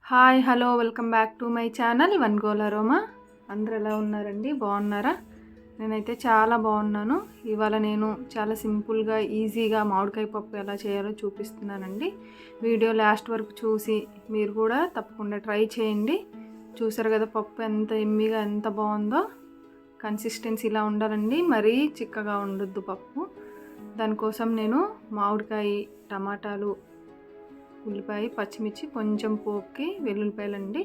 Hi hello welcome back to my channel one goal aroma. అందరూ ఎలా ఉన్నారండి? బాగున్నారా? నేనైతే చాలా బాగున్నాను. ఇవాళ నేను చాలా సింపుల్గా ఈజీగా మామిడికాయ పప్పు ఎలా చేయాలో చూపిస్తున్నానండి. వీడియో లాస్ట్ వరకు చూసి మీరు కూడా తప్పకుండా ట్రై చేయండి. చూసారు కదా పప్పు ఎంత ఎమ్మిగా ఎంత బాగుందో. కన్సిస్టెన్సీ ఇలా ఉండాలండి, మరీ చిక్కగా ఉండొద్దు పప్పు. దానికోసం నేను మామిడికాయ, టమాటాలు, ఉల్లిపాయ, పచ్చిమిర్చి, కొంచెం పోపుకి వెల్లుల్లిపాయలండి.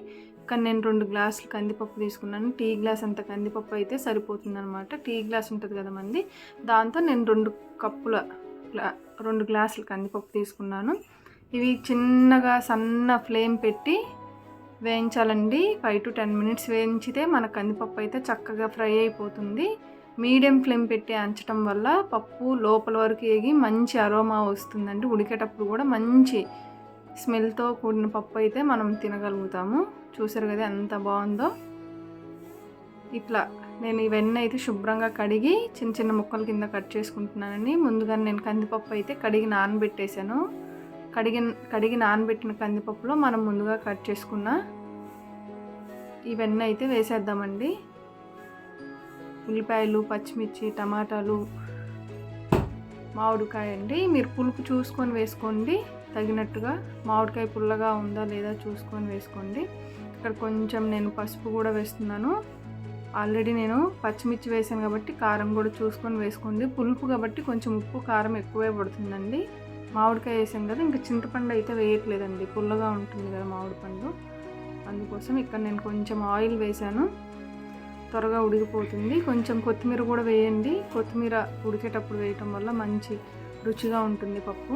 కానీ నేను 2 గ్లాసులు కందిపప్పు తీసుకున్నాను. టీ గ్లాస్ అంత కందిపప్పు అయితే సరిపోతుందన్నమాట. టీ గ్లాస్ ఉంటుంది కదా మంది, దాంతో నేను 2 గ్లాసులు కందిపప్పు తీసుకున్నాను. ఇవి చిన్నగా సన్న ఫ్లేమ్ పెట్టి వేయించాలండి. 5 to 10 minutes వేయించితే మన కందిపప్పు అయితే చక్కగా ఫ్రై అయిపోతుంది. మీడియం ఫ్లేమ్ పెట్టి అంచడం వల్ల పప్పు లోపల వరకు ఏగి మంచి అరోమా వస్తుందండి. ఉడికేటప్పుడు కూడా మంచి స్మెల్తో కూడిన పప్పు అయితే మనం తినగలుగుతాము. చూసారు కదా ఎంత బాగుందో. ఇట్లా నేను ఇవన్నీ అయితే శుభ్రంగా కడిగి చిన్న చిన్న ముక్కల కింద కట్ చేసుకుంటున్నానండి. ముందుగా నేను కందిపప్పు అయితే కడిగి నానబెట్టేశాను. కడిగి నానబెట్టిన కందిపప్పులో మనం ముందుగా కట్ చేసుకున్న ఇవన్నీ అయితే వేసేద్దామండి. ఉల్లిపాయలు, పచ్చిమిర్చి, టమాటాలు, మామిడికాయ అండి. మీరు పులుపు చూసుకొని వేసుకోండి, తగినట్టుగా. మామిడికాయ పుల్లగా ఉందా లేదా చూసుకొని వేసుకోండి. ఇక్కడ కొంచెం నేను పసుపు కూడా వేస్తున్నాను. ఆల్రెడీ నేను పచ్చిమిర్చి వేసాను కాబట్టి కారం కూడా చూసుకొని వేసుకోండి. పులుపు కాబట్టి కొంచెం ఉప్పు కారం ఎక్కువే పడుతుందండి. మామిడికాయ వేసాం కదా, ఇంకా చింతపండు అయితే వేయట్లేదండి, పుల్లగా ఉంటుంది కదా మామిడి పండు. అందుకోసం ఇక్కడ నేను కొంచెం ఆయిల్ వేసాను, త్వరగా ఉడికిపోతుంది. కొంచెం కొత్తిమీర కూడా వేయండి. కొత్తిమీర ఉడికేటప్పుడు వేయటం వల్ల మంచి రుచిగా ఉంటుంది పప్పు.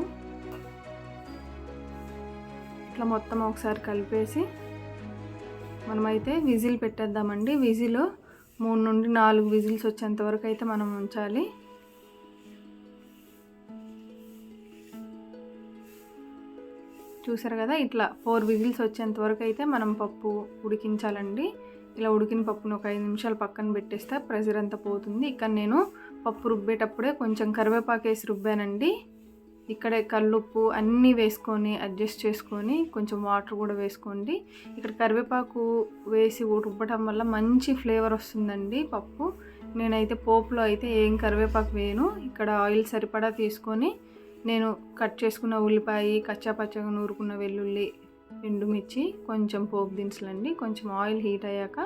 ఇట్లా మొత్తం ఒకసారి కలిపేసి మనమైతే విజిల్ పెట్టేద్దామండి. విజిల్ 3 నుండి 4 విజిల్స్ వచ్చేంత వరకు అయితే మనం ఉంచాలి. చూసారు కదా, ఇట్లా 4 విజిల్స్ వచ్చేంత వరకు అయితే మనం పప్పు ఉడికించాలండి. ఇలా ఉడికిన పప్పును ఒక 5 నిమిషాలు పక్కన పెట్టేస్తే ప్రెషర్ అంతా పోతుంది. ఇక్కడ నేను పప్పు రుబ్బేటప్పుడే కొంచెం కరివేపాకు వేసి రుబ్బానండి. ఇక్కడే కల్లుప్పు అన్నీ వేసుకొని అడ్జస్ట్ చేసుకొని కొంచెం వాటర్ కూడా వేసుకోండి. ఇక్కడ కరివేపాకు వేసి రుబ్బటం వల్ల మంచి ఫ్లేవర్ వస్తుందండి పప్పు. నేనైతే పోపులో అయితే ఏం కరివేపాకు వేయను. ఇక్కడ ఆయిల్ సరిపడా తీసుకొని నేను కట్ చేసుకున్న ఉల్లిపాయ, కచ్చాపచ్చగా నూరుకున్న వెల్లుల్లి, ఎండుమిర్చి, కొంచెం పోపు దినుసులండి. కొంచెం ఆయిల్ హీట్ అయ్యాక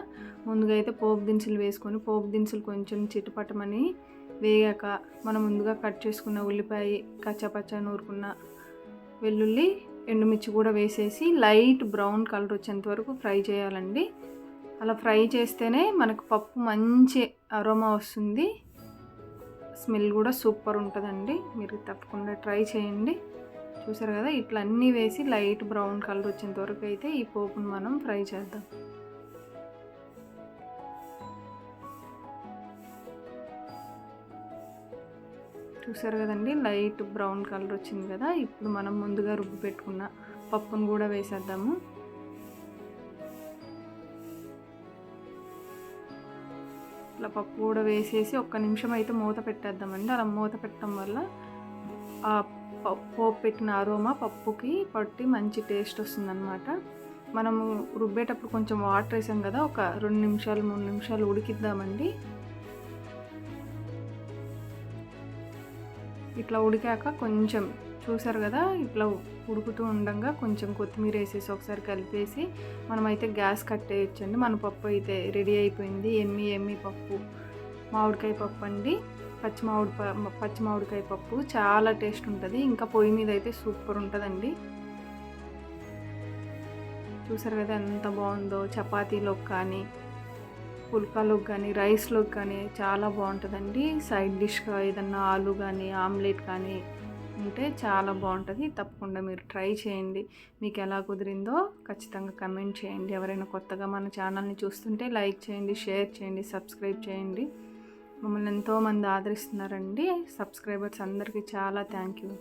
ముందుగా అయితే పోపు దినుసులు వేసుకొని, పోపు దినుసులు కొంచెం చిటపటమని వేగాక మనం ముందుగా కట్ చేసుకున్న ఉల్లిపాయ, కచ్చాపచ్చ నూరుకున్న వెల్లుల్లి, ఎండుమిర్చి కూడా వేసేసి లైట్ బ్రౌన్ కలర్ వచ్చేంత వరకు ఫ్రై చేయాలండి. అలా ఫ్రై చేస్తేనే మనకు పప్పు మంచి అరోమా వస్తుంది. స్మెల్ కూడా సూపర్ ఉంటుందండి. మీరు తప్పకుండా ట్రై చేయండి. చూసారు కదా, ఇట్లా అన్నీ వేసి లైట్ బ్రౌన్ కలర్ వచ్చేంత వరకు అయితే ఈ పోపును మనం ఫ్రై చేద్దాం. చూసారు కదండి, లైట్ బ్రౌన్ కలర్ వచ్చింది కదా. ఇప్పుడు మనం ముందుగా రుబ్బి పెట్టుకున్న పప్పును కూడా వేసేద్దాము. ఇట్లా పప్పు కూడా వేసేసి 1 నిమిషం అయితే మూత పెట్టేద్దామండి. అలా మూత పెట్టడం వల్ల ఆ పోపు పెట్టిన అరోమా పప్పుకి పట్టి మంచి టేస్ట్ వస్తుందన్నమాట. మనము రుబ్బేటప్పుడు కొంచెం వాటర్ వేసాం కదా, ఒక 2 నిమిషాలు 3 నిమిషాలు ఉడికిద్దామండి. ఇట్లా ఉడికాక కొంచెం చూసారు కదా, ఇట్లా ఉడుకుతూ ఉండగా కొంచెం కొత్తిమీర వేసేసి ఒకసారి కలిపేసి మనమైతే గ్యాస్ కట్టేయచ్చండి. మన పప్పు అయితే రెడీ అయిపోయింది. ఎమ్మి పప్పు, మామిడికాయ పప్పు అండి. పచ్చి మామిడికాయ పప్పు చాలా టేస్ట్ ఉంటుంది. ఇంకా పొయ్యి మీద అయితే సూపర్ ఉంటుందండి. చూసారు కదా ఎంత బాగుందో. చపాతీలోకి కానీ, పుల్కాలోకి కానీ, రైస్లోకి కానీ చాలా బాగుంటుందండి. సైడ్ డిష్గా ఏదన్నా ఆలు కానీ, ఆమ్లెట్ కానీ ఉంటే చాలా బాగుంటుంది. తప్పకుండా మీరు ట్రై చేయండి. మీకు ఎలా కుదిరిందో ఖచ్చితంగా కమెంట్ చేయండి. ఎవరైనా కొత్తగా మన ఛానల్ని చూస్తుంటే లైక్ చేయండి, షేర్ చేయండి, సబ్స్క్రైబ్ చేయండి. మమ్మల్ని ఎంతోమంది ఆదరిస్తున్నారండి. సబ్స్క్రైబర్స్ అందరికీ చాలా థ్యాంక్ యూ.